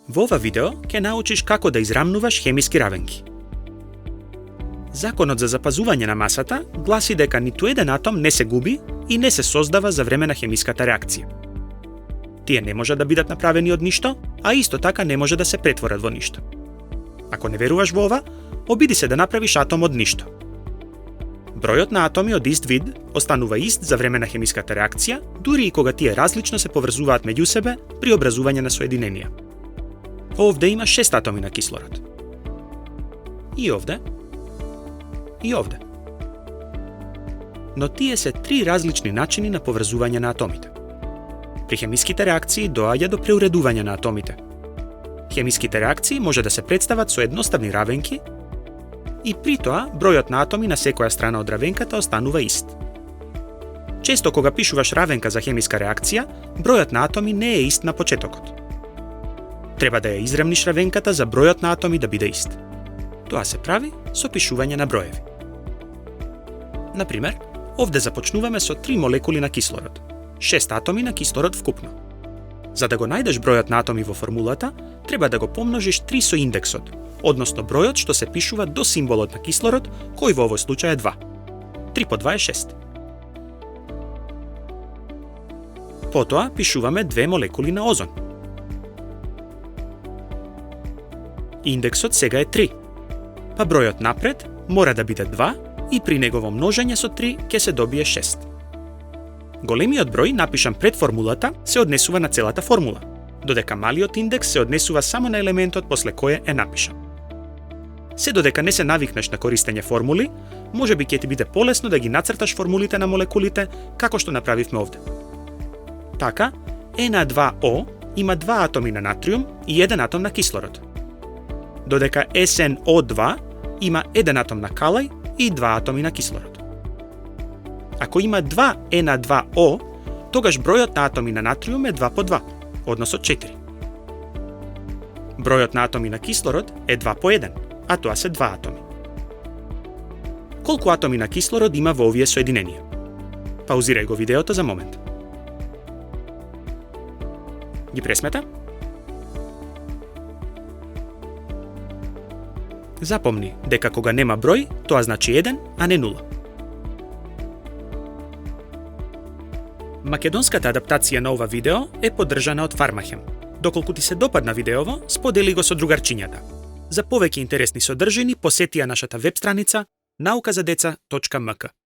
Во ова видео ќе научиш како да израмнуваш хемиски равенки. Законот за запазување на масата гласи дека ниту еден атом не се губи и не се создава за време на хемиската реакција. Тие не може да бидат направени од ништо, а исто така не може да се претворат во ништо. Ако не веруваш во ова, обиди се да направиш атом од ништо. Бројот на атоми од ист вид останува ист за време на хемиската реакција, дури и кога тие различно се поврзуваат меѓу себе при образување на соединенија. Овде има 6 атоми на кислород. И овде. И овде. Но тие се 3 различни начини на поврзување на атомите. При хемиските реакции доаѓа до преуредување на атомите. Хемиските реакции може да се представат со едноставни равенки и при тоа бројот на атоми на секоја страна од равенката останува ист. Често кога пишуваш равенка за хемиска реакција, бројот на атоми не е ист на почетокот. Треба да ја изремниш равенката за бројот на атоми да биде ист. Тоа се прави со пишување на броеви. Например, овде започнуваме со 3 молекули на кислород, 6 атоми на кислород вкупно. За да го најдеш бројот на атоми во формулата, треба да го помножиш 3 со индексот, односно бројот што се пишува до символот на кислород, кој во овој случај е 2. 3 по 2 е 6. Потоа пишуваме 2 молекули на озон. Индексот сега е 3. Па бројот напред мора да биде 2 и при негово множење со 3 ќе се добие 6. Големиот број напишан пред формулата се однесува на целата формула, додека малиот индекс се однесува само на елементот после кој е напишан. Се додека не се навикнеш на користење формули, можеби ќе ти биде полесно да ги нацрташ формулите на молекулите како што направивме овде. Така, Na2O има 2 атоми на натриум и 1 атом на кислород, додека SnO2 има 1 атом на калај и 2 атоми на кислород. Ако има 2 Na2O, тогаш бројот на атоми на натриум е 2 по 2, односно 4. Бројот на атоми на кислород е 2 по 1, а тоа се 2 атоми. Колку атоми на кислород има во овие соединенија? Паузирај го видеото за момент. Ги пресмета? Запомни дека кога нема број, тоа значи 1, а не 0. Македонската адаптација на ова видео е поддржана од Фармахем. Доколку ти се допадна видеово, сподели го со другарчињата. За повеќе интересни содржини посети ја нашата веб страница naukazadeca.mk.